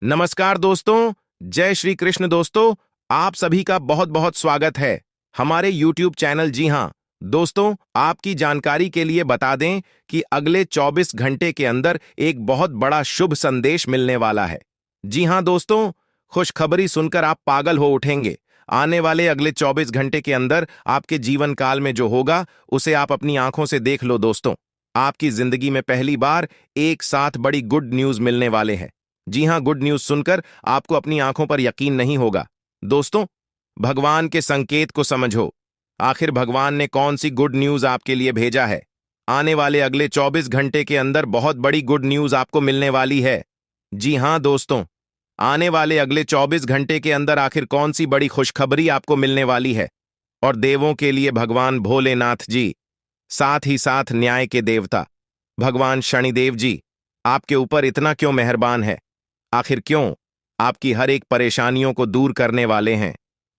नमस्कार दोस्तों। जय श्री कृष्ण दोस्तों। आप सभी का बहुत बहुत स्वागत है हमारे YouTube चैनल। जी हां दोस्तों, आपकी जानकारी के लिए बता दें कि अगले 24 घंटे के अंदर एक बहुत बड़ा शुभ संदेश मिलने वाला है। जी हां दोस्तों, खुशखबरी सुनकर आप पागल हो उठेंगे। आने वाले अगले 24 घंटे के अंदर आपके जीवन काल में जो होगा उसे आप अपनी आंखों से देख लो दोस्तों। आपकी जिंदगी में पहली बार एक साथ बड़ी गुड न्यूज मिलने वाले हैं। जी हां, गुड न्यूज सुनकर आपको अपनी आंखों पर यकीन नहीं होगा। दोस्तों, भगवान के संकेत को समझो। आखिर भगवान ने कौन सी गुड न्यूज आपके लिए भेजा है? आने वाले अगले 24 घंटे के अंदर बहुत बड़ी गुड न्यूज आपको मिलने वाली है। जी हां दोस्तों, आने वाले अगले 24 घंटे के अंदर आखिर कौन सी बड़ी खुशखबरी आपको मिलने वाली है? और देवों के लिए भगवान भोलेनाथ जी, साथ ही साथ न्याय के देवता भगवान शनिदेव जी आपके ऊपर इतना क्यों मेहरबान है? आखिर क्यों आपकी हर एक परेशानियों को दूर करने वाले हैं?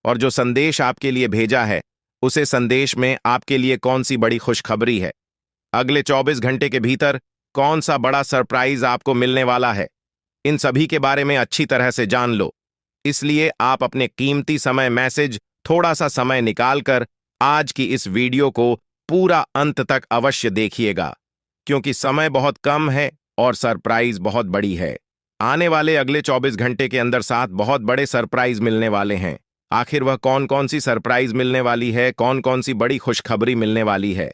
और जो संदेश आपके लिए भेजा है, उसे संदेश में आपके लिए कौन सी बड़ी खुशखबरी है? अगले 24 घंटे के भीतर कौन सा बड़ा सरप्राइज आपको मिलने वाला है? इन सभी के बारे में अच्छी तरह से जान लो। इसलिए आप अपने कीमती समय मैसेज थोड़ा सा समय निकालकर आज की इस वीडियो को पूरा अंत तक अवश्य देखिएगा, क्योंकि समय बहुत कम है और सरप्राइज बहुत बड़ी है। आने वाले अगले 24 घंटे के अंदर 7 बहुत बड़े सरप्राइज मिलने वाले हैं। आखिर वह कौन कौन सी सरप्राइज मिलने वाली है, कौन कौन सी बड़ी खुशखबरी मिलने वाली है,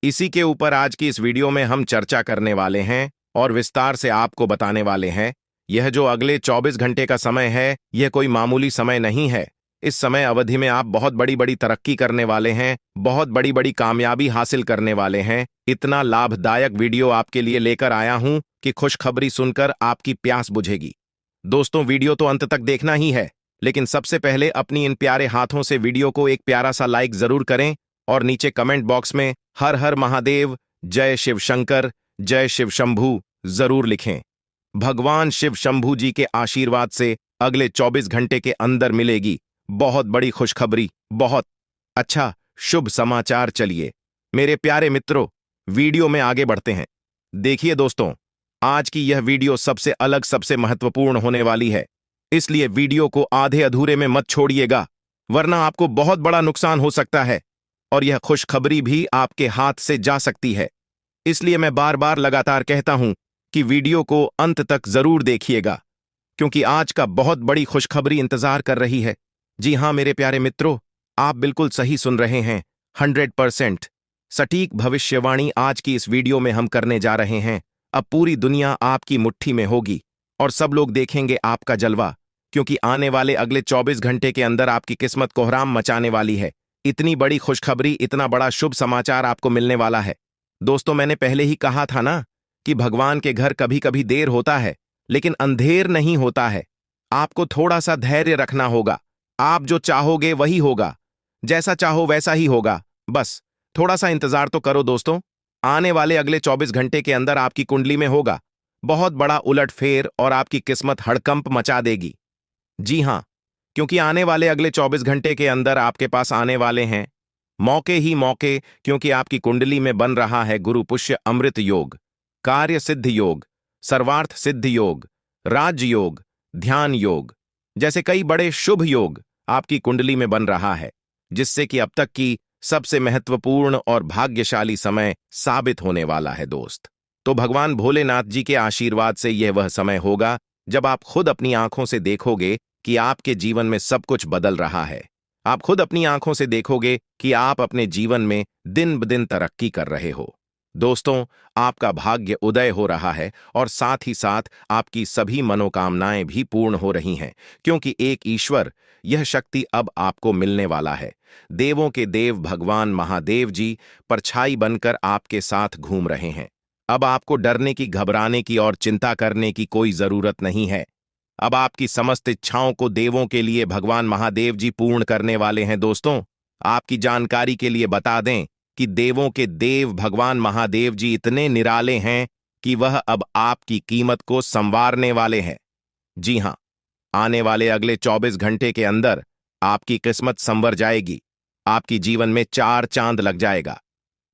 इसी के ऊपर आज की इस वीडियो में हम चर्चा करने वाले हैं और विस्तार से आपको बताने वाले हैं। यह जो अगले 24 घंटे का समय है, यह कोई मामूली समय नहीं है। इस समय अवधि में आप बहुत बड़ी बड़ी तरक्की करने वाले हैं, बहुत बड़ी बड़ी कामयाबी हासिल करने वाले हैं। इतना लाभदायक वीडियो आपके लिए लेकर आया हूं कि खुशखबरी सुनकर आपकी प्यास बुझेगी। दोस्तों, वीडियो तो अंत तक देखना ही है, लेकिन सबसे पहले अपनी इन प्यारे हाथों से वीडियो को एक प्यारा सा लाइक जरूर करें और नीचे कमेंट बॉक्स में हर हर महादेव, जय शिव शंकर, जय शिव शंभू जरूर लिखें। भगवान शिव शंभू जी के आशीर्वाद से अगले 24 घंटे के अंदर मिलेगी बहुत बड़ी खुशखबरी, बहुत अच्छा शुभ समाचार। चलिए मेरे प्यारे मित्रों, वीडियो में आगे बढ़ते हैं। देखिए दोस्तों, आज की यह वीडियो सबसे अलग, सबसे महत्वपूर्ण होने वाली है, इसलिए वीडियो को आधे अधूरे में मत छोड़िएगा, वरना आपको बहुत बड़ा नुकसान हो सकता है और यह खुशखबरी भी आपके हाथ से जा सकती है। इसलिए मैं बार बार लगातार कहता हूं कि वीडियो को अंत तक जरूर देखिएगा, क्योंकि आज का बहुत बड़ी खुशखबरी इंतजार कर रही है। जी हां मेरे प्यारे मित्रों, आप बिल्कुल सही सुन रहे हैं। 100% सटीक भविष्यवाणी आज की इस वीडियो में हम करने जा रहे हैं। अब पूरी दुनिया आपकी मुट्ठी में होगी और सब लोग देखेंगे आपका जलवा, क्योंकि आने वाले अगले 24 घंटे के अंदर आपकी किस्मत कोहराम मचाने वाली है। इतनी बड़ी खुशखबरी, इतना बड़ा शुभ समाचार आपको मिलने वाला है। दोस्तों, मैंने पहले ही कहा था ना कि भगवान के घर कभी कभी देर होता है, लेकिन अंधेर नहीं होता है। आपको थोड़ा सा धैर्य रखना होगा। आप जो चाहोगे वही होगा, जैसा चाहो वैसा ही होगा। बस थोड़ा सा इंतजार तो करो दोस्तों। आने वाले अगले 24 घंटे के अंदर आपकी कुंडली में होगा बहुत बड़ा उलटफेर और आपकी किस्मत हड़कंप मचा देगी। जी हां, क्योंकि आने वाले अगले 24 घंटे के अंदर आपके पास आने वाले हैं मौके ही मौके, क्योंकि आपकी कुंडली में बन रहा है गुरु पुष्य अमृत योग, कार्य सिद्ध योग, सर्वार्थ सिद्ध योग, राज योग, ध्यान योग जैसे कई बड़े शुभ योग आपकी कुंडली में बन रहा है, जिससे कि अब तक की सबसे महत्वपूर्ण और भाग्यशाली समय साबित होने वाला है दोस्त। तो भगवान भोलेनाथ जी के आशीर्वाद से यह वह समय होगा जब आप खुद अपनी आंखों से देखोगे कि आपके जीवन में सब कुछ बदल रहा है। आप खुद अपनी आंखों से देखोगे कि आप अपने जीवन में दिन ब दिन तरक्की कर रहे हो। दोस्तों, आपका भाग्य उदय हो रहा है और साथ ही साथ आपकी सभी मनोकामनाएं भी पूर्ण हो रही हैं, क्योंकि एक ईश्वर, यह शक्ति अब आपको मिलने वाला है। देवों के देव भगवान महादेव जी परछाई बनकर आपके साथ घूम रहे हैं। अब आपको डरने की, घबराने की और चिंता करने की कोई जरूरत नहीं है। अब आपकी समस्त इच्छाओं को देवों के लिए भगवान महादेव जी पूर्ण करने वाले हैं। दोस्तों, आपकी जानकारी के लिए बता दें कि देवों के देव भगवान महादेव जी इतने निराले हैं कि वह अब आपकी कीमत को संवारने वाले हैं। जी हां, आने वाले अगले 24 घंटे के अंदर आपकी किस्मत संवर जाएगी। आपकी जीवन में 4 चांद लग जाएगा।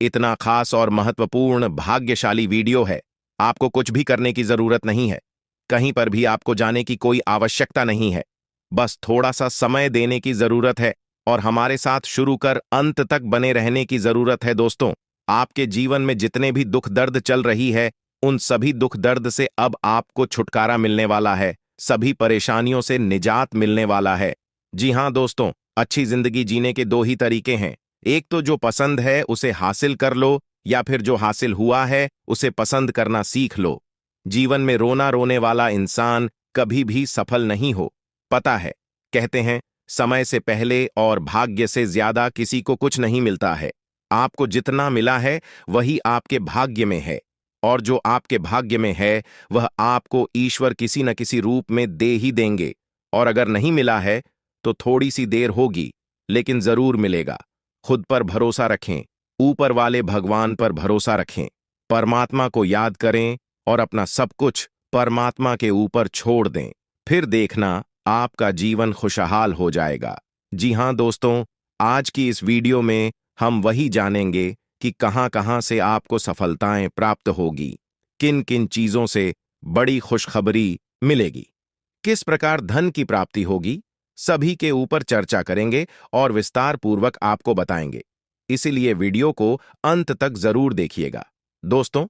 इतना खास और महत्वपूर्ण भाग्यशाली वीडियो है, आपको कुछ भी करने की जरूरत नहीं है। कहीं पर भी आपको जाने की कोई आवश्यकता नहीं है। बस थोड़ा सा समय देने की जरूरत है और हमारे साथ शुरू कर अंत तक बने रहने की जरूरत है। दोस्तों, आपके जीवन में जितने भी दुख दर्द चल रही है, उन सभी दुख दर्द से अब आपको छुटकारा मिलने वाला है, सभी परेशानियों से निजात मिलने वाला है। जी हां दोस्तों, अच्छी जिंदगी जीने के दो ही तरीके हैं। एक तो जो पसंद है उसे हासिल कर लो, या फिर जो हासिल हुआ है उसे पसंद करना सीख लो। जीवन में रोना रोने वाला इंसान कभी भी सफल नहीं हो। पता है, कहते हैं समय से पहले और भाग्य से ज्यादा किसी को कुछ नहीं मिलता है। आपको जितना मिला है वही आपके भाग्य में है, और जो आपके भाग्य में है वह आपको ईश्वर किसी न किसी रूप में दे ही देंगे। और अगर नहीं मिला है तो थोड़ी सी देर होगी, लेकिन जरूर मिलेगा। खुद पर भरोसा रखें, ऊपर वाले भगवान पर भरोसा रखें, परमात्मा को याद करें और अपना सब कुछ परमात्मा के ऊपर छोड़ दें। फिर देखना आपका जीवन खुशहाल हो जाएगा। जी हां दोस्तों, आज की इस वीडियो में हम वही जानेंगे कि कहां-कहां से आपको सफलताएं प्राप्त होगी, किन-किन चीजों से बड़ी खुशखबरी मिलेगी, किस प्रकार धन की प्राप्ति होगी, सभी के ऊपर चर्चा करेंगे और विस्तार पूर्वक आपको बताएंगे। इसीलिए वीडियो को अंत तक जरूर देखिएगा। दोस्तों,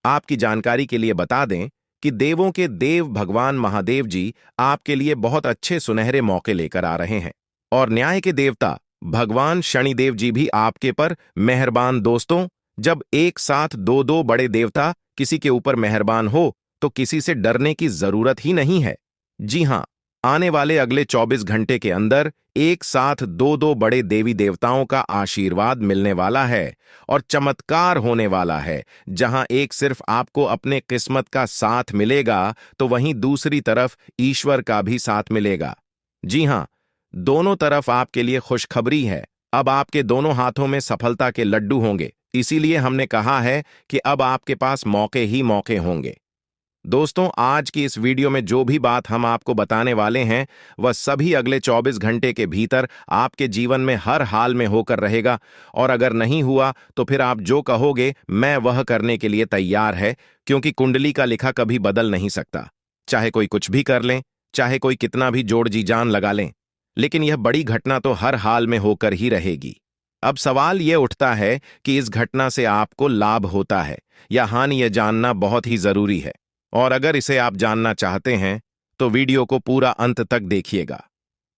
आपकी जानकारी के लिए बता दें कि देवों के देव भगवान महादेव जी आपके लिए बहुत अच्छे सुनहरे मौके लेकर आ रहे हैं, और न्याय के देवता भगवान शनिदेव जी भी आपके पर मेहरबान। दोस्तों, जब एक साथ दो दो बड़े देवता किसी के ऊपर मेहरबान हो तो किसी से डरने की जरूरत ही नहीं है। जी हां, आने वाले अगले 24 घंटे के अंदर एक साथ दो दो बड़े देवी देवताओं का आशीर्वाद मिलने वाला है और चमत्कार होने वाला है। जहां एक सिर्फ आपको अपने किस्मत का साथ मिलेगा तो वहीं दूसरी तरफ ईश्वर का भी साथ मिलेगा। जी हां, दोनों तरफ आपके लिए खुशखबरी है। अब आपके दोनों हाथों में सफलता के लड्डू होंगे। इसीलिए हमने कहा है कि अब आपके पास मौके ही मौके होंगे। दोस्तों, आज की इस वीडियो में जो भी बात हम आपको बताने वाले हैं वह सभी अगले 24 घंटे के भीतर आपके जीवन में हर हाल में होकर रहेगा, और अगर नहीं हुआ तो फिर आप जो कहोगे मैं वह करने के लिए तैयार है, क्योंकि कुंडली का लिखा कभी बदल नहीं सकता। चाहे कोई कुछ भी कर लें, चाहे कोई कितना भी जोड़ जी जान लगा लें, लेकिन यह बड़ी घटना तो हर हाल में होकर ही रहेगी। अब सवाल यह उठता है कि इस घटना से आपको लाभ होता है या हानि, यह जानना बहुत ही जरूरी है। और अगर इसे आप जानना चाहते हैं तो वीडियो को पूरा अंत तक देखिएगा।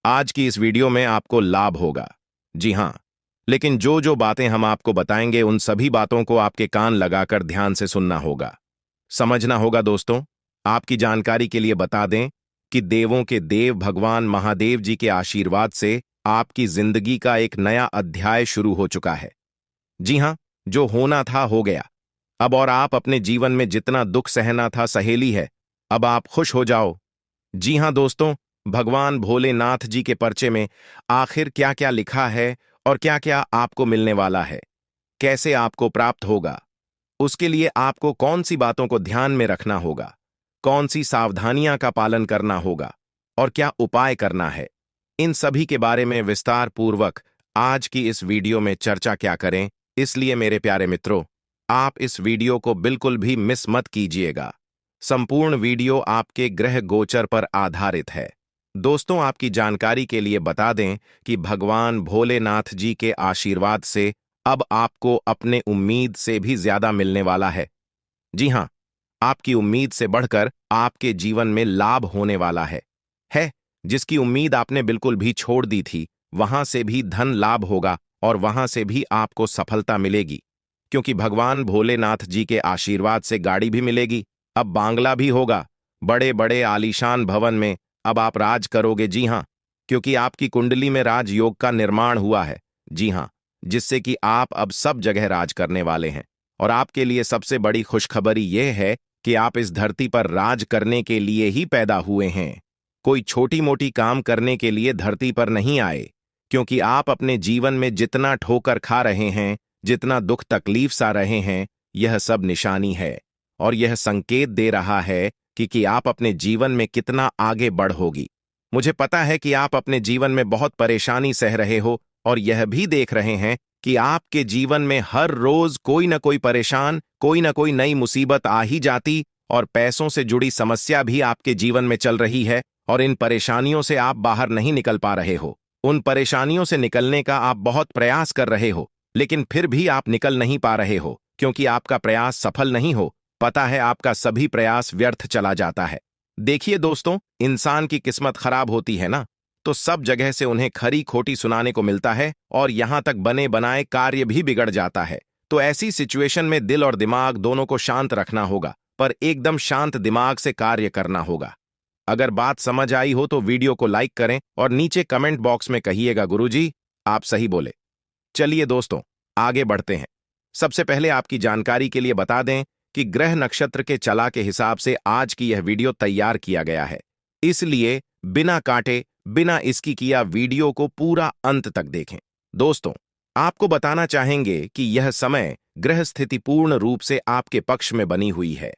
आज की इस वीडियो में आपको लाभ होगा। जी हां, लेकिन जो जो बातें हम आपको बताएंगे उन सभी बातों को आपके कान लगाकर ध्यान से सुनना होगा, समझना होगा। दोस्तों, आपकी जानकारी के लिए बता दें कि देवों के देव भगवान महादेव जी के आशीर्वाद से आपकी जिंदगी का एक नया अध्याय शुरू हो चुका है। जी हां, जो होना था हो गया अब, और आप अपने जीवन में जितना दुख सहना था सहेली है। अब आप खुश हो जाओ। जी हां दोस्तों, भगवान भोलेनाथ जी के पर्चे में आखिर क्या क्या लिखा है और क्या क्या आपको मिलने वाला है, कैसे आपको प्राप्त होगा, उसके लिए आपको कौन सी बातों को ध्यान में रखना होगा, कौन सी सावधानियां का पालन करना होगा और क्या उपाय करना है, इन सभी के बारे में विस्तार पूर्वक आज की इस वीडियो में चर्चा क्या करें। इसलिए मेरे प्यारे मित्रों, आप इस वीडियो को बिल्कुल भी मिस मत कीजिएगा। संपूर्ण वीडियो आपके ग्रह गोचर पर आधारित है। दोस्तों, आपकी जानकारी के लिए बता दें कि भगवान भोलेनाथ जी के आशीर्वाद से अब आपको अपने उम्मीद से भी ज्यादा मिलने वाला है। जी हां, आपकी उम्मीद से बढ़कर आपके जीवन में लाभ होने वाला है। जिसकी उम्मीद आपने बिल्कुल भी छोड़ दी थी, वहां से भी धन लाभ होगा और वहां से भी आपको सफलता मिलेगी, क्योंकि भगवान भोलेनाथ जी के आशीर्वाद से गाड़ी भी मिलेगी, अब बांग्ला भी होगा, बड़े बड़े आलीशान भवन में अब आप राज करोगे। जी हां, क्योंकि आपकी कुंडली में राजयोग का निर्माण हुआ है। जी हां, जिससे कि आप अब सब जगह राज करने वाले हैं। और आपके लिए सबसे बड़ी खुशखबरी यह है कि आप इस धरती पर राज करने के लिए ही पैदा हुए हैं। कोई छोटी मोटी काम करने के लिए धरती पर नहीं आए, क्योंकि आप अपने जीवन में जितना ठोकर खा रहे हैं, जितना दुख तकलीफ सा रहे हैं, यह सब निशानी है और यह संकेत दे रहा है कि आप अपने जीवन में कितना आगे बढ़ोगी। मुझे पता है कि आप अपने जीवन में बहुत परेशानी सह रहे हो और यह भी देख रहे हैं कि आपके जीवन में हर रोज कोई न कोई परेशान, कोई न कोई नई मुसीबत आ ही जाती और पैसों से जुड़ी समस्या भी आपके जीवन में चल रही है और इन परेशानियों से आप बाहर नहीं निकल पा रहे हो। उन परेशानियों से निकलने का आप बहुत प्रयास कर रहे हो, लेकिन फिर भी आप निकल नहीं पा रहे हो क्योंकि आपका प्रयास सफल नहीं हो। पता है, आपका सभी प्रयास व्यर्थ चला जाता है। देखिए दोस्तों, इंसान की किस्मत खराब होती है ना, तो सब जगह से उन्हें खरी खोटी सुनाने को मिलता है और यहां तक बने बनाए कार्य भी बिगड़ जाता है। तो ऐसी सिचुएशन में दिल और दिमाग दोनों को शांत रखना होगा, पर एकदम शांत दिमाग से कार्य करना होगा। अगर बात समझ आई हो तो वीडियो को लाइक करें और नीचे कमेंट बॉक्स में कहिएगा गुरुजी आप सही बोले। चलिए दोस्तों, आगे बढ़ते हैं। सबसे पहले आपकी जानकारी के लिए बता दें कि ग्रह नक्षत्र के चला के हिसाब से आज की यह वीडियो तैयार किया गया है, इसलिए बिना काटे बिना इसकी किया वीडियो को पूरा अंत तक देखें। दोस्तों, आपको बताना चाहेंगे कि यह समय ग्रह स्थिति पूर्ण रूप से आपके पक्ष में बनी हुई है।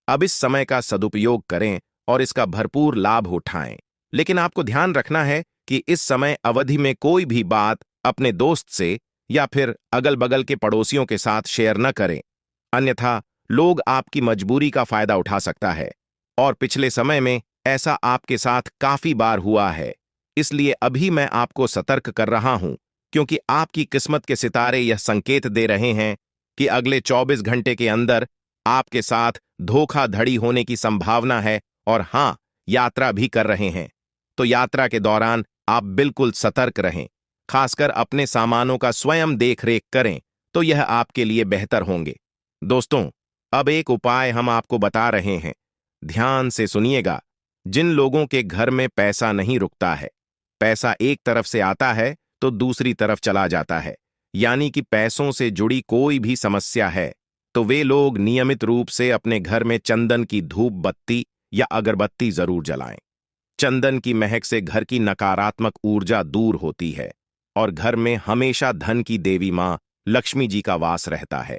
अब इस समय का सदुपयोग करें और इसका भरपूर लाभ उठाएं। लेकिन आपको ध्यान रखना है कि इस समय अवधि में कोई भी बात अपने दोस्त से या फिर अगल बगल के पड़ोसियों के साथ शेयर न करें, अन्यथा लोग आपकी मजबूरी का फायदा उठा सकता है। और पिछले समय में ऐसा आपके साथ काफी बार हुआ है, इसलिए अभी मैं आपको सतर्क कर रहा हूं, क्योंकि आपकी किस्मत के सितारे यह संकेत दे रहे हैं कि अगले 24 घंटे के अंदर आपके साथ धोखाधड़ी होने की संभावना है। और हां, यात्रा भी कर रहे हैं, तो यात्रा के दौरान आप बिल्कुल सतर्क रहें। खासकर अपने सामानों का स्वयं देख रेख करें, तो यह आपके लिए बेहतर होंगे। दोस्तों, अब एक उपाय हम आपको बता रहे हैं, ध्यान से सुनिएगा। जिन लोगों के घर में पैसा नहीं रुकता है, पैसा एक तरफ से आता है तो दूसरी तरफ चला जाता है, यानी कि पैसों से जुड़ी कोई भी समस्या है, तो वे लोग नियमित रूप से अपने घर में चंदन की धूप बत्ती या अगरबत्ती जरूर जलाएं। चंदन की महक से घर की नकारात्मक ऊर्जा दूर होती है और घर में हमेशा धन की देवी मां लक्ष्मी जी का वास रहता है।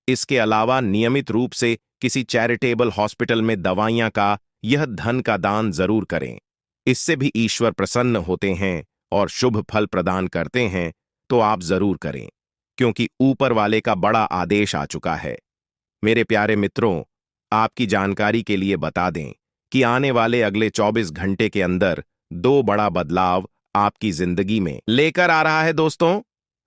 इसके अलावा नियमित रूप से किसी चैरिटेबल हॉस्पिटल में दवाइयां का यह धन का दान जरूर करें। इससे भी ईश्वर प्रसन्न होते हैं और शुभ फल प्रदान करते हैं, तो आप जरूर करें, क्योंकि ऊपर वाले का बड़ा आदेश आ चुका है। मेरे प्यारे मित्रों, आपकी जानकारी के लिए बता दें कि आने वाले अगले 24 घंटे के अंदर 2 बड़ा बदलाव आपकी जिंदगी में लेकर आ रहा है। दोस्तों,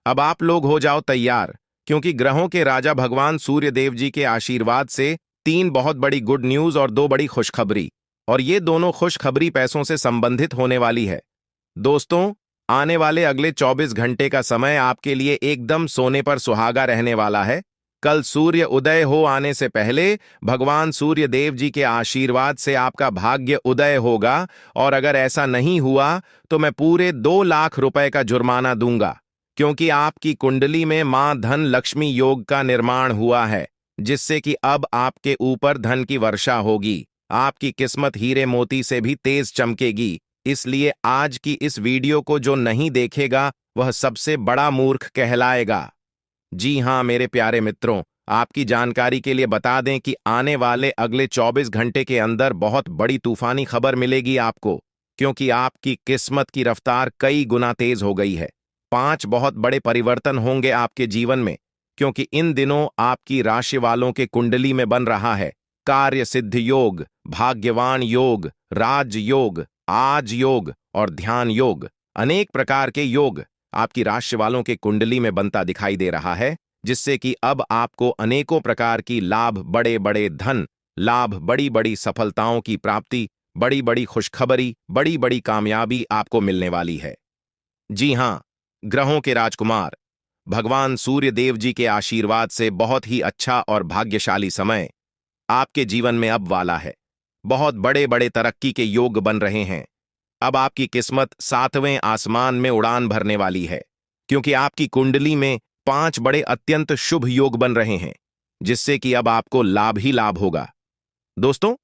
अब आप लोग हो जाओ तैयार, क्योंकि ग्रहों के राजा भगवान सूर्य देव जी के आशीर्वाद से 3 बहुत बड़ी गुड न्यूज और 2 बड़ी खुशखबरी, और ये दोनों खुशखबरी पैसों से संबंधित होने वाली है। दोस्तों, आने वाले अगले 24 घंटे का समय आपके लिए एकदम सोने पर सुहागा रहने वाला है। कल सूर्य उदय हो आने से पहले भगवान सूर्य देव जी के आशीर्वाद से आपका भाग्य उदय होगा, और अगर ऐसा नहीं हुआ तो मैं पूरे 2 लाख रुपए का जुर्माना दूंगा, क्योंकि आपकी कुंडली में मां धन लक्ष्मी योग का निर्माण हुआ है, जिससे कि अब आपके ऊपर धन की वर्षा होगी। आपकी किस्मत हीरे मोती से भी तेज चमकेगी। इसलिए आज की इस वीडियो को जो नहीं देखेगा वह सबसे बड़ा मूर्ख कहलाएगा। जी हां मेरे प्यारे मित्रों, आपकी जानकारी के लिए बता दें कि आने वाले अगले 24 घंटे के अंदर बहुत बड़ी तूफानी खबर मिलेगी आपको, क्योंकि आपकी किस्मत की रफ्तार कई गुना तेज हो गई है। 5 बहुत बड़े परिवर्तन होंगे आपके जीवन में, क्योंकि इन दिनों आपकी राशि वालों के कुंडली में बन रहा है कार्य सिद्ध योग, भाग्यवान योग, राज योग, आज योग और ध्यान योग। अनेक प्रकार के योग आपकी राशि वालों के कुंडली में बनता दिखाई दे रहा है, जिससे कि अब आपको अनेकों प्रकार की लाभ, बड़े बड़े धन लाभ, बड़ी बड़ी सफलताओं की प्राप्ति, बड़ी बड़ी खुशखबरी, बड़ी बड़ी कामयाबी आपको मिलने वाली है। जी हां, ग्रहों के राजकुमार भगवान सूर्य देव जी के आशीर्वाद से बहुत ही अच्छा और भाग्यशाली समय आपके जीवन में अब वाला है। बहुत बड़े बड़े तरक्की के योग बन रहे हैं। अब आपकी किस्मत 7वें आसमान में उड़ान भरने वाली है, क्योंकि आपकी कुंडली में 5 बड़े अत्यंत शुभ योग बन रहे हैं, जिससे कि अब आपको लाभ ही लाभ होगा। दोस्तों,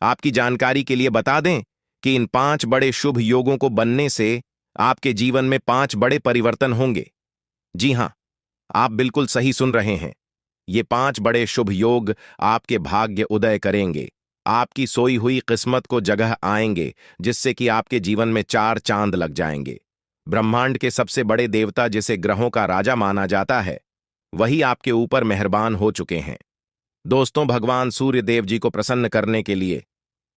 आपकी जानकारी के लिए बता दें कि इन 5 बड़े शुभ योगों को बनने से आपके जीवन में 5 बड़े परिवर्तन होंगे। जी हां, आप बिल्कुल सही सुन रहे हैं। ये 5 बड़े शुभ योग आपके भाग्य उदय करेंगे, आपकी सोई हुई किस्मत को जगह आएंगे, जिससे कि आपके जीवन में 4 चांद लग जाएंगे। ब्रह्मांड के सबसे बड़े देवता, जिसे ग्रहों का राजा माना जाता है, वही आपके ऊपर मेहरबान हो चुके हैं। दोस्तों, भगवान सूर्य देव जी को प्रसन्न करने के लिए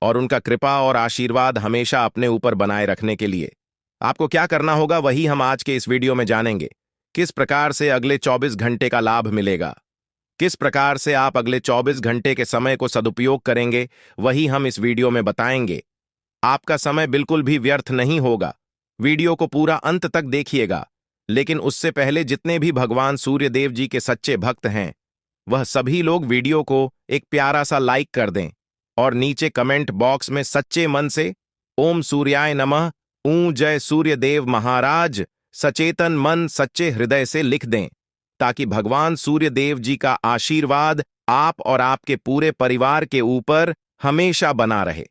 और उनका कृपा और आशीर्वाद हमेशा अपने ऊपर बनाए रखने के लिए आपको क्या करना होगा, वही हम आज के इस वीडियो में जानेंगे। किस प्रकार से अगले 24 घंटे का लाभ मिलेगा, किस प्रकार से आप अगले 24 घंटे के समय को सदुपयोग करेंगे, वही हम इस वीडियो में बताएंगे। आपका समय बिल्कुल भी व्यर्थ नहीं होगा। वीडियो को पूरा अंत तक देखिएगा। लेकिन उससे पहले जितने भी भगवान सूर्य देव जी के सच्चे भक्त हैं, वह सभी लोग वीडियो को एक प्यारा सा लाइक कर दें और नीचे कमेंट बॉक्स में सच्चे मन से ओम सूर्याय नमः, ऊं जय सूर्य देव महाराज, सचेतन मन सच्चे हृदय से लिख दें, ताकि भगवान सूर्य देव जी का आशीर्वाद आप और आपके पूरे परिवार के ऊपर हमेशा बना रहे।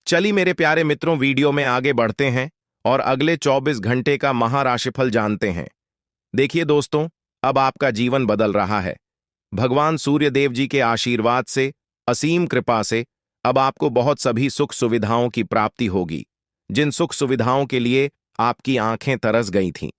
चलिए मेरे प्यारे मित्रों, वीडियो में आगे बढ़ते हैं और अगले 24 घंटे का महाराशिफल जानते हैं। देखिए दोस्तों, अब आपका जीवन बदल रहा है। भगवान सूर्य देव जी के आशीर्वाद से, असीम कृपा से अब आपको बहुत सभी सुख सुविधाओं की प्राप्ति होगी। जिन सुख सुविधाओं के लिए आपकी आंखें तरस गई थीं,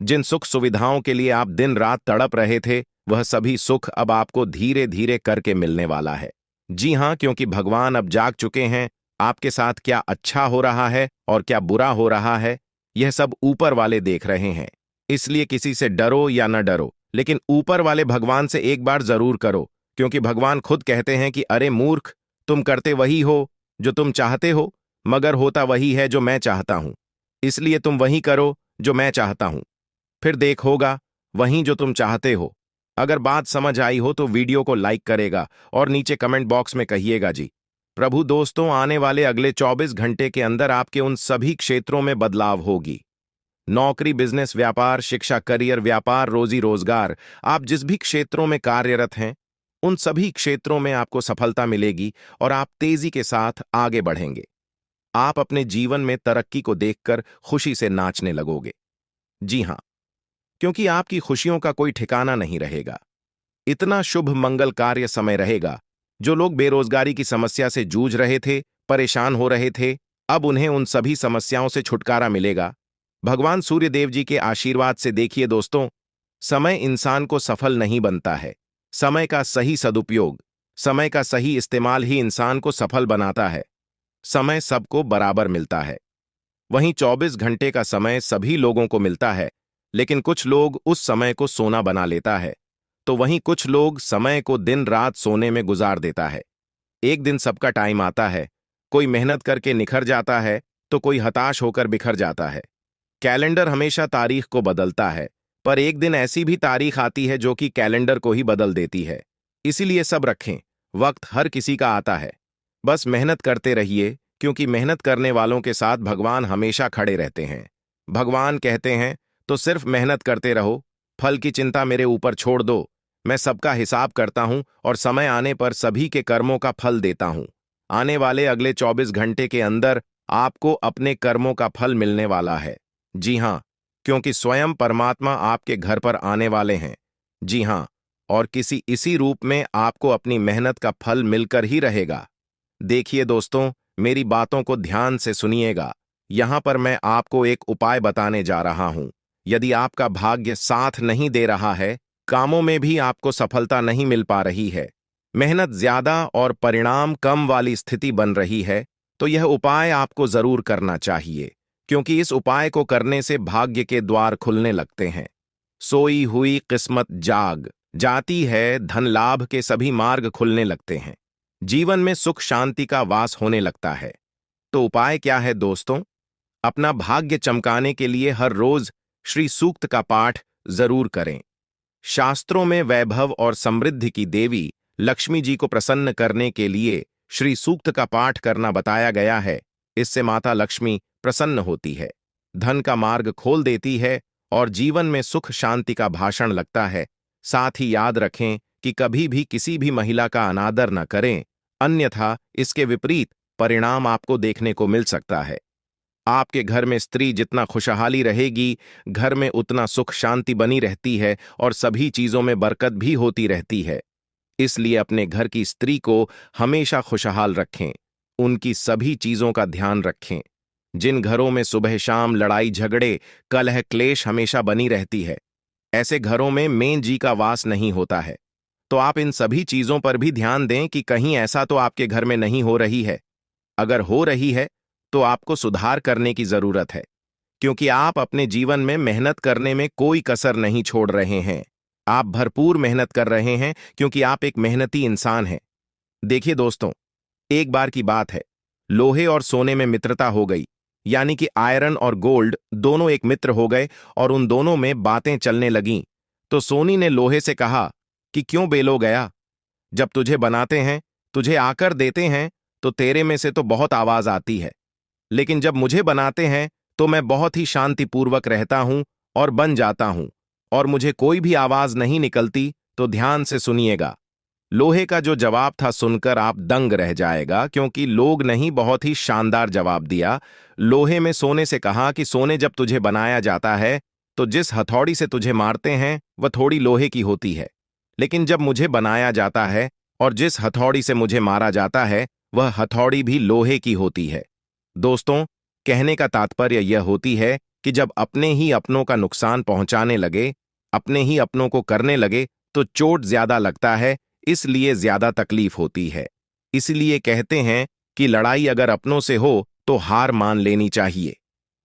जिन सुख सुविधाओं के लिए आप दिन रात तड़प रहे थे, वह सभी सुख अब आपको धीरे धीरे करके मिलने वाला है। जी हां, क्योंकि भगवान अब जाग चुके हैं। आपके साथ क्या अच्छा हो रहा है और क्या बुरा हो रहा है, यह सब ऊपर वाले देख रहे हैं। इसलिए किसी से डरो या न डरो, लेकिन ऊपर वाले भगवान से एक बार जरूर करो, क्योंकि भगवान खुद कहते हैं कि अरे मूर्ख, तुम करते वही हो जो तुम चाहते हो, मगर होता वही है जो मैं चाहता हूं। इसलिए तुम वही करो जो मैं चाहता हूं, फिर देख होगा वही जो तुम चाहते हो। अगर बात समझ आई हो तो वीडियो को लाइक करेगा और नीचे कमेंट बॉक्स में कहिएगा जी। प्रभु दोस्तों, आने वाले अगले 24 घंटे के अंदर आपके उन सभी क्षेत्रों में बदलाव होगी। नौकरी, बिजनेस, व्यापार, शिक्षा, करियर, व्यापार, रोजी रोजगार, आप जिस भी क्षेत्रों में कार्यरत हैं, उन सभी क्षेत्रों में आपको सफलता मिलेगी और आप तेजी के साथ आगे बढ़ेंगे। आप अपने जीवन में तरक्की को देखकर खुशी से नाचने लगोगे। जी हां, क्योंकि आपकी खुशियों का कोई ठिकाना नहीं रहेगा। इतना शुभ मंगल कार्य समय रहेगा। जो लोग बेरोजगारी की समस्या से जूझ रहे थे, परेशान हो रहे थे, अब उन्हें उन सभी समस्याओं से छुटकारा मिलेगा भगवान सूर्य देव जी के आशीर्वाद से। देखिए दोस्तों, समय इंसान को सफल नहीं बनता है। समय का सही सदुपयोग, समय का सही इस्तेमाल ही इंसान को सफल बनाता है। समय सबको बराबर मिलता है। वहीं 24 घंटे का समय सभी लोगों को मिलता है, लेकिन कुछ लोग उस समय को सोना बना लेता है, तो वहीं कुछ लोग समय को दिन रात सोने में गुजार देता है। एक दिन सबका टाइम आता है, कोई मेहनत करके निखर जाता है तो कोई हताश होकर बिखर जाता है। कैलेंडर हमेशा तारीख को बदलता है, पर एक दिन ऐसी भी तारीख आती है जो कि कैलेंडर को ही बदल देती है। इसीलिए सब रखें, वक्त हर किसी का आता है। बस मेहनत करते रहिए, क्योंकि मेहनत करने वालों के साथ भगवान हमेशा खड़े रहते हैं। भगवान कहते हैं तो सिर्फ मेहनत करते रहो, फल की चिंता मेरे ऊपर छोड़ दो। मैं सबका हिसाब करता हूं और समय आने पर सभी के कर्मों का फल देता हूं। आने वाले अगले 24 घंटे के अंदर आपको अपने कर्मों का फल मिलने वाला है। जी हां, क्योंकि स्वयं परमात्मा आपके घर पर आने वाले हैं। जी हां, और किसी इसी रूप में आपको अपनी मेहनत का फल मिलकर ही रहेगा। देखिए दोस्तों, मेरी बातों को ध्यान से सुनिएगा। यहां पर मैं आपको एक उपाय बताने जा रहा हूं। यदि आपका भाग्य साथ नहीं दे रहा है, कामों में भी आपको सफलता नहीं मिल पा रही है, मेहनत ज्यादा और परिणाम कम वाली स्थिति बन रही है, तो यह उपाय आपको जरूर करना चाहिए, क्योंकि इस उपाय को करने से भाग्य के द्वार खुलने लगते हैं। सोई हुई किस्मत जाग जाती है, धन लाभ के सभी मार्ग खुलने लगते हैं, जीवन में सुख शांति का वास होने लगता है। तो उपाय क्या है दोस्तों? अपना भाग्य चमकाने के लिए हर रोज श्री सूक्त का पाठ जरूर करें। शास्त्रों में वैभव और समृद्धि की देवी लक्ष्मी जी को प्रसन्न करने के लिए श्री सूक्त का पाठ करना बताया गया है। इससे माता लक्ष्मी प्रसन्न होती है, धन का मार्ग खोल देती है और जीवन में सुख शांति का भाषण लगता है। साथ ही याद रखें कि कभी भी किसी भी महिला का अनादर न करें, अन्यथा इसके विपरीत परिणाम आपको देखने को मिल सकता है। आपके घर में स्त्री जितना खुशहाली रहेगी, घर में उतना सुख शांति बनी रहती है और सभी चीजों में बरकत भी होती रहती है। इसलिए अपने घर की स्त्री को हमेशा खुशहाल रखें, उनकी सभी चीजों का ध्यान रखें। जिन घरों में सुबह शाम लड़ाई झगड़े कलह क्लेश हमेशा बनी रहती है, ऐसे घरों में मेन जी का वास नहीं होता है। तो आप इन सभी चीजों पर भी ध्यान दें कि कहीं ऐसा तो आपके घर में नहीं हो रही है। अगर हो रही है तो आपको सुधार करने की जरूरत है, क्योंकि आप अपने जीवन में मेहनत करने में कोई कसर नहीं छोड़ रहे हैं। आप भरपूर मेहनत कर रहे हैं क्योंकि आप एक मेहनती इंसान हैं। देखिए दोस्तों, एक बार की बात है, लोहे और सोने में मित्रता हो गई, यानी कि आयरन और गोल्ड दोनों एक मित्र हो गए और उन दोनों में बातें चलने लगीं। तो सोनी ने लोहे से कहा कि क्यों बेलो गया, जब तुझे बनाते हैं, तुझे आकर देते हैं, तो तेरे में से तो बहुत आवाज आती है, लेकिन जब मुझे बनाते हैं तो मैं बहुत ही शांतिपूर्वक रहता हूं और बन जाता हूं, और मुझे कोई भी आवाज नहीं निकलती। तो ध्यान से सुनिएगा। लोहे का जो जवाब था सुनकर आप दंग रह जाएगा, क्योंकि लोग नहीं, बहुत ही शानदार जवाब दिया। लोहे में सोने से कहा कि सोने, जब तुझे बनाया जाता है तो जिस हथौड़ी से तुझे मारते हैं वह थोड़ी लोहे की होती है, लेकिन जब मुझे बनाया जाता है और जिस हथौड़ी से मुझे मारा जाता है वह हथौड़ी भी लोहे की होती है। दोस्तों, कहने का तात्पर्य यह होती है कि जब अपने ही अपनों का नुकसान पहुंचाने लगे, अपने ही अपनों को करने लगे, तो चोट ज्यादा लगता है, इसलिए ज्यादा तकलीफ होती है। इसलिए कहते हैं कि लड़ाई अगर अपनों से हो तो हार मान लेनी चाहिए,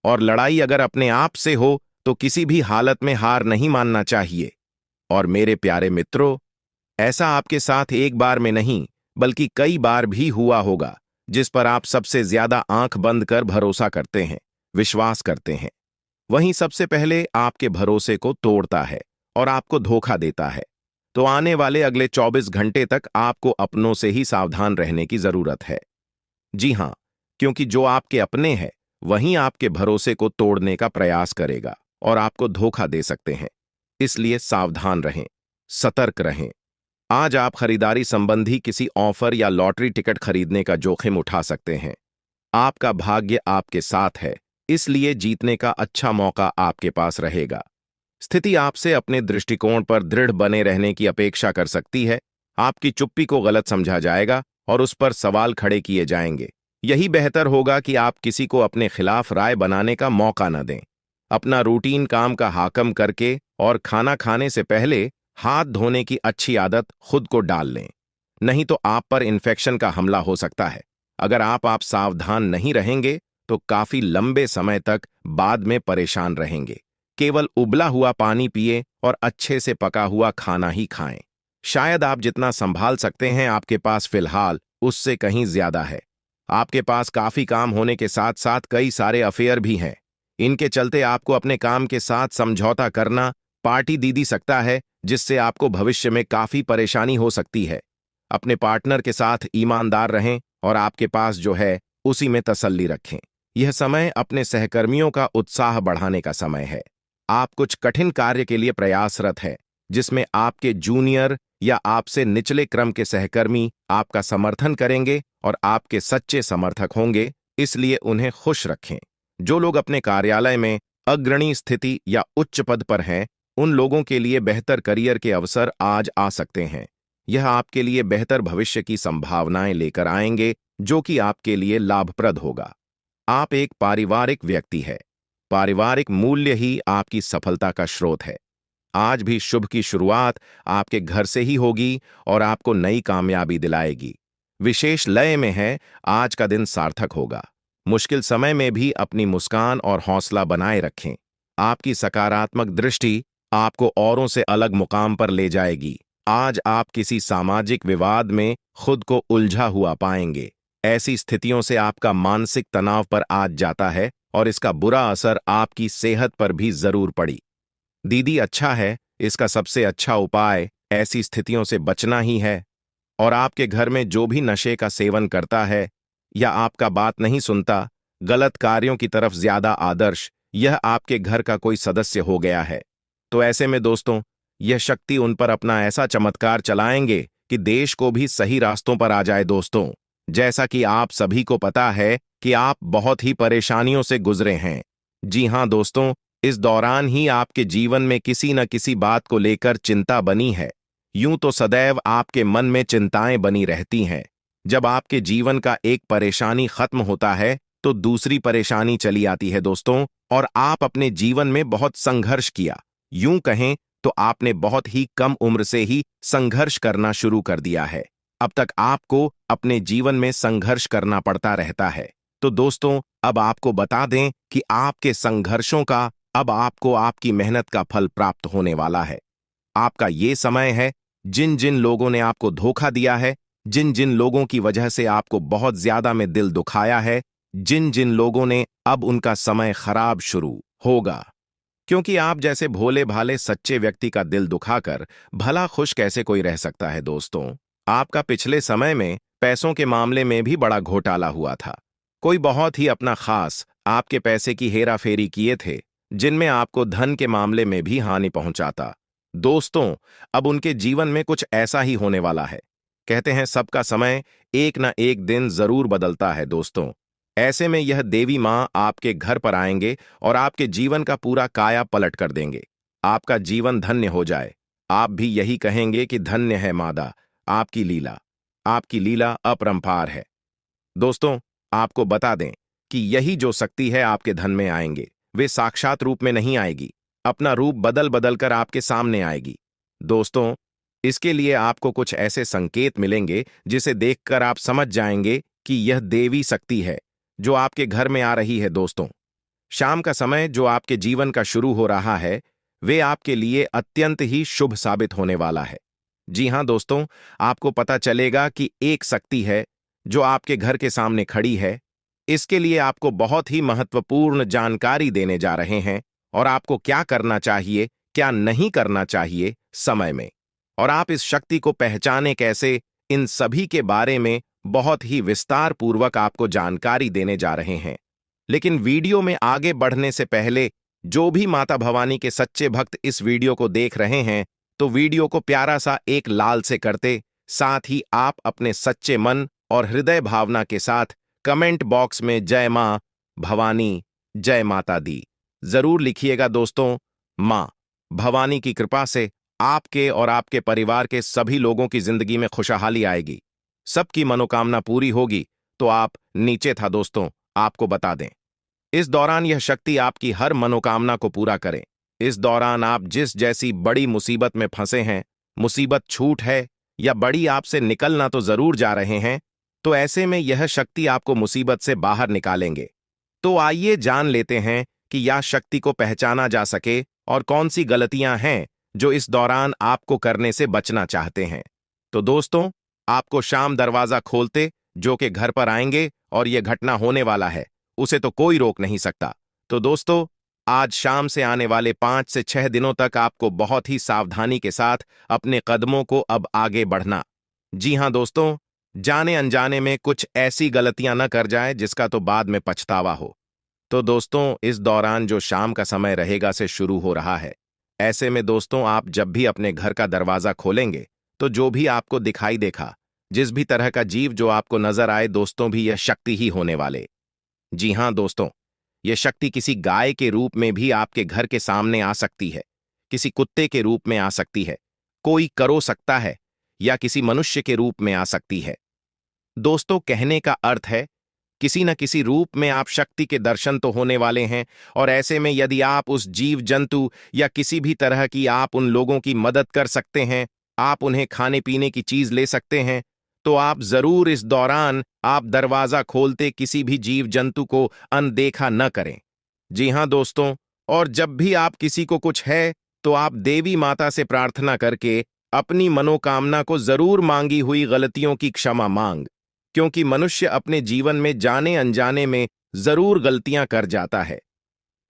और लड़ाई अगर अपने आप से हो तो किसी भी हालत में हार नहीं मानना चाहिए। और मेरे प्यारे मित्रों, ऐसा आपके साथ एक बार में नहीं बल्कि कई बार भी हुआ होगा, जिस पर आप सबसे ज्यादा आंख बंद कर भरोसा करते हैं, विश्वास करते हैं। वहीं सबसे पहले आपके भरोसे को तोड़ता है और आपको धोखा देता है। तो आने वाले अगले 24 घंटे तक आपको अपनों से ही सावधान रहने की जरूरत है। जी हां, क्योंकि जो आपके अपने हैं वहीं आपके भरोसे को तोड़ने का प्रयास करेगा और आपको धोखा दे सकते हैं। इसलिए सावधान रहें, सतर्क रहें। आज आप खरीदारी संबंधी किसी ऑफर या लॉटरी टिकट खरीदने का जोखिम उठा सकते हैं। आपका भाग्य आपके साथ है, इसलिए जीतने का अच्छा मौका आपके पास रहेगा। स्थिति आपसे अपने दृष्टिकोण पर दृढ़ बने रहने की अपेक्षा कर सकती है। आपकी चुप्पी को गलत समझा जाएगा और उस पर सवाल खड़े किए जाएंगे। यही बेहतर होगा कि आप किसी को अपने खिलाफ राय बनाने का मौका न दें। अपना रूटीन काम का हाकम करके और खाना खाने से पहले हाथ धोने की अच्छी आदत खुद को डाल लें, नहीं तो आप पर इन्फेक्शन का हमला हो सकता है। अगर आप सावधान नहीं रहेंगे तो काफी लंबे समय तक बाद में परेशान रहेंगे। केवल उबला हुआ पानी पिए और अच्छे से पका हुआ खाना ही खाएं। शायद आप जितना संभाल सकते हैं आपके पास फिलहाल उससे कहीं ज्यादा है। आपके पास काफी काम होने के साथ साथ कई सारे अफेयर भी हैं। इनके चलते आपको अपने काम के साथ समझौता करना पार्टी दे सकता है, जिससे आपको भविष्य में काफी परेशानी हो सकती है। अपने पार्टनर के साथ ईमानदार रहें और आपके पास जो है उसी में तसल्ली रखें। यह समय अपने सहकर्मियों का उत्साह बढ़ाने का समय है। आप कुछ कठिन कार्य के लिए प्रयासरत हैं, जिसमें आपके जूनियर या आपसे निचले क्रम के सहकर्मी आपका समर्थन करेंगे और आपके सच्चे समर्थक होंगे, इसलिए उन्हें खुश रखें। जो लोग अपने कार्यालय में अग्रणी स्थिति या उच्च पद पर हैं, उन लोगों के लिए बेहतर करियर के अवसर आज आ सकते हैं। यह आपके लिए बेहतर भविष्य की संभावनाएं लेकर आएंगे, जो कि आपके लिए लाभप्रद होगा। आप एक पारिवारिक व्यक्ति हैं। पारिवारिक मूल्य ही आपकी सफलता का स्रोत है। आज भी शुभ की शुरुआत आपके घर से ही होगी और आपको नई कामयाबी दिलाएगी। विशेष लय में है, आज का दिन सार्थक होगा। मुश्किल समय में भी अपनी मुस्कान और हौसला बनाए रखें। आपकी सकारात्मक दृष्टि आपको औरों से अलग मुकाम पर ले जाएगी। आज आप किसी सामाजिक विवाद में खुद को उलझा हुआ पाएंगे। ऐसी स्थितियों से आपका मानसिक तनाव पर आज जाता है और इसका बुरा असर आपकी सेहत पर भी जरूर पड़ी। दीदी, अच्छा है, इसका सबसे अच्छा उपाय ऐसी स्थितियों से बचना ही है। और आपके घर में जो भी नशे का सेवन करता है या आपका बात नहीं सुनता, गलत कार्यों की तरफ ज्यादा आदर्श, यह आपके घर का कोई सदस्य हो गया है। तो ऐसे में दोस्तों, यह शक्ति उन पर अपना ऐसा चमत्कार चलाएंगे कि देश को भी सही रास्तों पर आ जाए। दोस्तों, जैसा कि आप सभी को पता है कि आप बहुत ही परेशानियों से गुजरे हैं। जी हां दोस्तों, इस दौरान ही आपके जीवन में किसी न किसी बात को लेकर चिंता बनी है। यूं तो सदैव आपके मन में चिंताएं बनी रहती हैं। जब आपके जीवन का एक परेशानी खत्म होता है तो दूसरी परेशानी चली आती है दोस्तों, और आप अपने जीवन में बहुत संघर्ष किया। यूं कहें तो आपने बहुत ही कम उम्र से ही संघर्ष करना शुरू कर दिया है। अब तक आपको अपने जीवन में संघर्ष करना पड़ता रहता है। तो दोस्तों, अब आपको बता दें कि आपके संघर्षों का अब आपको आपकी मेहनत का फल प्राप्त होने वाला है। आपका ये समय है, जिन जिन लोगों ने आपको धोखा दिया है, जिन जिन लोगों की वजह से आपको बहुत ज्यादा में दिल दुखाया है, जिन जिन लोगों ने, अब उनका समय खराब शुरू होगा। क्योंकि आप जैसे भोले भाले सच्चे व्यक्ति का दिल दुखाकर भला खुश कैसे कोई रह सकता है दोस्तों। आपका पिछले समय में पैसों के मामले में भी बड़ा घोटाला हुआ था। कोई बहुत ही अपना खास आपके पैसे की हेराफेरी किए थे, जिनमें आपको धन के मामले में भी हानि पहुंचाता। दोस्तों, अब उनके जीवन में कुछ ऐसा ही होने वाला है। कहते हैं सबका समय एक ना एक दिन जरूर बदलता है दोस्तों। ऐसे में यह देवी मां आपके घर पर आएंगे और आपके जीवन का पूरा काया पलट कर देंगे। आपका जीवन धन्य हो जाए। आप भी यही कहेंगे कि धन्य है मादा, आपकी लीला। आपकी लीला अपरंपार है। दोस्तों, आपको बता दें कि यही जो शक्ति है आपके धन में आएंगे, वे साक्षात रूप में नहीं आएगी, अपना रूप बदल बदल कर आपके सामने आएगी। दोस्तों, इसके लिए आपको कुछ ऐसे संकेत मिलेंगे जिसे देखकर आप समझ जाएंगे कि यह देवी शक्ति है जो आपके घर में आ रही है। दोस्तों, शाम का समय जो आपके जीवन का शुरू हो रहा है, वे आपके लिए अत्यंत ही शुभ साबित होने वाला है। जी हां दोस्तों, आपको पता चलेगा कि एक शक्ति है जो आपके घर के सामने खड़ी है। इसके लिए आपको बहुत ही महत्वपूर्ण जानकारी देने जा रहे हैं और आपको क्या करना चाहिए, क्या नहीं करना चाहिए समय में, और आप इस शक्ति को पहचाने कैसे, इन सभी के बारे में बहुत ही विस्तार पूर्वक आपको जानकारी देने जा रहे हैं। लेकिन वीडियो में आगे बढ़ने से पहले जो भी माता भवानी के सच्चे भक्त इस वीडियो को देख रहे हैं, तो वीडियो को प्यारा सा एक लाल से करते, साथ ही आप अपने सच्चे मन और हृदय भावना के साथ कमेंट बॉक्स में जय मां भवानी, जय माता दी जरूर लिखिएगा दोस्तों। मां भवानी की कृपा से आपके और आपके परिवार के सभी लोगों की जिंदगी में खुशहाली आएगी, सबकी मनोकामना पूरी होगी। तो आप नीचे था दोस्तों, आपको बता दें, इस दौरान यह शक्ति आपकी हर मनोकामना को पूरा करें। इस दौरान आप जिस जैसी बड़ी मुसीबत में फंसे हैं, मुसीबत छूट है या बड़ी आपसे निकलना तो जरूर जा रहे हैं, तो ऐसे में यह शक्ति आपको मुसीबत से बाहर निकालेंगे। तो आइए जान लेते हैं कि यह शक्ति को पहचाना जा सके और कौन सी गलतियां हैं जो इस दौरान आपको करने से बचना चाहते हैं। तो दोस्तों, आपको शाम दरवाजा खोलते जो कि घर पर आएंगे और यह घटना होने वाला है, उसे तो कोई रोक नहीं सकता। तो दोस्तों, आज शाम से आने वाले 5 से 6 दिनों तक आपको बहुत ही सावधानी के साथ अपने कदमों को अब आगे बढ़ना। जी हां दोस्तों, जाने अनजाने में कुछ ऐसी गलतियां न कर जाए जिसका तो बाद में पछतावा हो। तो दोस्तों, इस दौरान जो शाम का समय रहेगा से शुरू हो रहा है। ऐसे में दोस्तों, आप जब भी अपने घर का दरवाजा खोलेंगे, तो जो भी आपको दिखाई देखा, जिस भी तरह का जीव जो आपको नजर आए दोस्तों, भी यह शक्ति ही होने वाले। जी हां दोस्तों, यह शक्ति किसी गाय के रूप में भी आपके घर के सामने आ सकती है, किसी कुत्ते के रूप में आ सकती है, कोई करो सकता है, या किसी मनुष्य के रूप में आ सकती है। दोस्तों, कहने का अर्थ है किसी न किसी रूप में आप शक्ति के दर्शन तो होने वाले हैं, और ऐसे में यदि आप उस जीव जंतु या किसी भी तरह की आप उन लोगों की मदद कर सकते हैं, आप उन्हें खाने पीने की चीज ले सकते हैं, तो आप जरूर इस दौरान आप दरवाजा खोलते किसी भी जीव जंतु को अनदेखा न करें। जी हां दोस्तों, और जब भी आप किसी को कुछ है, तो आप देवी माता से प्रार्थना करके अपनी मनोकामना को जरूर मांगी हुई गलतियों की क्षमा मांग, क्योंकि मनुष्य अपने जीवन में जाने अनजाने में जरूर गलतियां कर जाता है।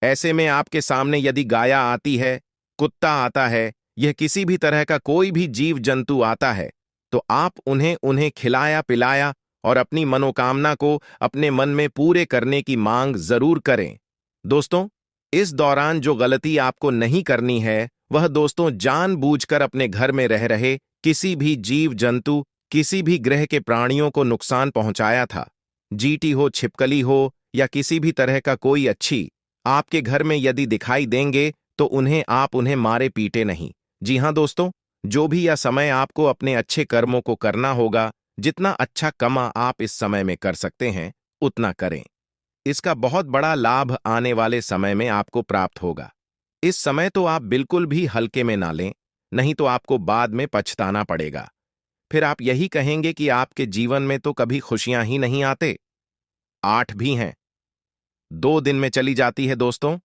ऐसे में आपके सामने यदि गाय आती है, कुत्ता आता है, यह किसी भी तरह का कोई भी जीव जंतु आता है, तो आप उन्हें उन्हें खिलाया पिलाया और अपनी मनोकामना को अपने मन में पूरे करने की मांग जरूर करें। दोस्तों, इस दौरान जो गलती आपको नहीं करनी है, वह दोस्तों जानबूझकर अपने घर में रह रहे किसी भी जीव जंतु, किसी भी ग्रह के प्राणियों को नुकसान पहुंचाया था। जीटी हो, छिपकली हो, या किसी भी तरह का कोई अच्छी आपके घर में यदि दिखाई देंगे, तो आप उन्हें मारे पीटे नहीं। जी हां दोस्तों, जो भी यह समय आपको अपने अच्छे कर्मों को करना होगा, जितना अच्छा कमा आप इस समय में कर सकते हैं, उतना करें। इसका बहुत बड़ा लाभ आने वाले समय में आपको प्राप्त होगा। इस समय तो आप बिल्कुल भी हल्के में ना लें, नहीं तो आपको बाद में पछताना पड़ेगा। फिर आप यही कहेंगे कि आपके जीवन में तो कभी खुशियां ही नहीं आते। 8 भी हैं, 2 दिन में चली जाती है दोस्तों।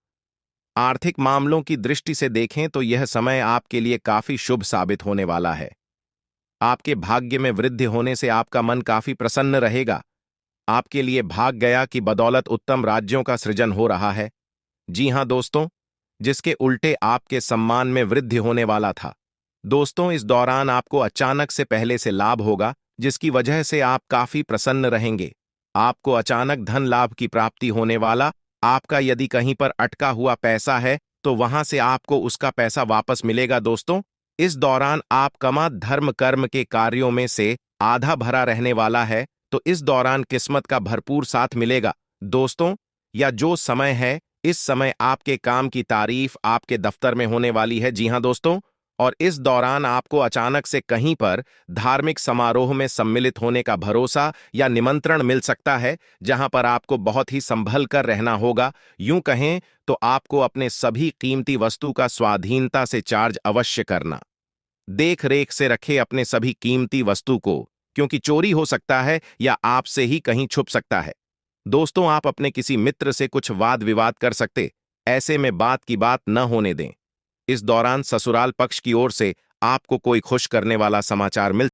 आर्थिक मामलों की दृष्टि से देखें तो यह समय आपके लिए काफी शुभ साबित होने वाला है। आपके भाग्य में वृद्धि होने से आपका मन काफी प्रसन्न रहेगा। आपके लिए भाग गया कि बदौलत उत्तम राज्यों का सृजन हो रहा है। जी हां दोस्तों, जिसके उल्टे आपके सम्मान में वृद्धि होने वाला था। दोस्तों, इस दौरान आपको अचानक से पहले से लाभ होगा, जिसकी वजह से आप काफी प्रसन्न रहेंगे। आपको अचानक धन लाभ की प्राप्ति होने वाला। आपका यदि कहीं पर अटका हुआ पैसा है तो वहां से आपको उसका पैसा वापस मिलेगा। दोस्तों, इस दौरान आप कमा धर्म कर्म के कार्यों में से आधा भरा रहने वाला है, तो इस दौरान किस्मत का भरपूर साथ मिलेगा। दोस्तों, या जो समय है, इस समय आपके काम की तारीफ आपके दफ्तर में होने वाली है। जी हां दोस्तों, और इस दौरान आपको अचानक से कहीं पर धार्मिक समारोह में सम्मिलित होने का भरोसा या निमंत्रण मिल सकता है, जहां पर आपको बहुत ही संभल कर रहना होगा। यूं कहें तो आपको अपने सभी कीमती वस्तु का स्वाधीनता से चार्ज अवश्य करना। देख रेख से रखे अपने सभी कीमती वस्तु को, क्योंकि चोरी हो सकता है या आपसे ही कहीं छुप सकता है। दोस्तों, आप अपने किसी मित्र से कुछ वाद विवाद कर सकते, ऐसे में बात की बात न होने दें। इस दौरान ससुराल पक्ष की ओर से आपको कोई खुश करने वाला समाचार मिल